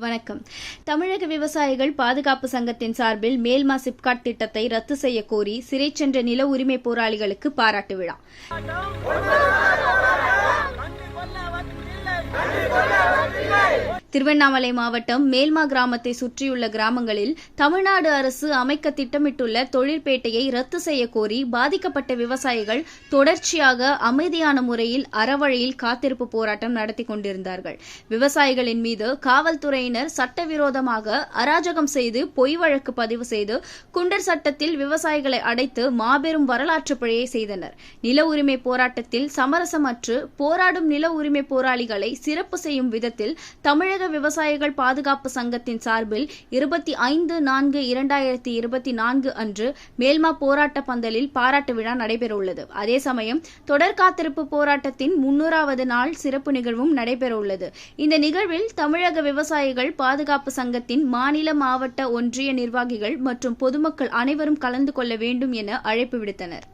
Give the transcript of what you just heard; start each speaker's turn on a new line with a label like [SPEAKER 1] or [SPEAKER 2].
[SPEAKER 1] வணக்கம். தமிழக விவசாயிகள் பாதுகாப்பு சங்கத்தின் சார்பில் மேல்மா சிப்காட் திட்டத்தை ரத்து செய்ய கோரி சிறை சென்ற நில உரிமை போராளிகளுக்கு பாராட்டு விழா. திருவண்ணாமலை மாவட்டம் மேல்மா கிராமத்தை சுற்றியுள்ள கிராமங்களில் தமிழ்நாடு அரசு அமைக்க திட்டமிட்டுள்ள தொழிற்பேட்டையை ரத்து செய்ய கோரி பாதிக்கப்பட்ட விவசாயிகள் தொடர்ச்சியாக அமைதியான முறையில் அறவழியில் காத்திருப்பு போராட்டம் நடத்தி கொண்டிருந்தார்கள். விவசாயிகளின் மீது காவல்துறையினர் சட்டவிரோதமாக அராஜகம் செய்து பொய் வழக்கு பதிவு செய்து குண்டர் சட்டத்தில் விவசாயிகளை அடைத்து மாபெரும் வரலாற்று பிழையை செய்தனர். நில உரிமை போராட்டத்தில் சமரசமற்று போராடும் நில உரிமை போராளிகளை சிறப்பு செய்யும் விதத்தில் தமிழக விவசாயிகள் பாதுகாப்பு சங்கத்தின் சார்பில் 25/4/2024 அன்று மேல்மா போராட்ட பந்தலில் பாராட்டு விழா நடைபெறவுள்ளது. அதே சமயம் தொடர் காத்திருப்பு போராட்டத்தின் 300வது நாள் சிறப்பு நிகழ்வும் நடைபெறவுள்ளது. இந்த நிகழ்வில் தமிழக விவசாயிகள் பாதுகாப்பு சங்கத்தின் மாநில, மாவட்ட, ஒன்றிய நிர்வாகிகள் மற்றும் பொதுமக்கள் அனைவரும் கலந்து கொள்ள வேண்டும் என அழைப்பு விடுத்தனர்.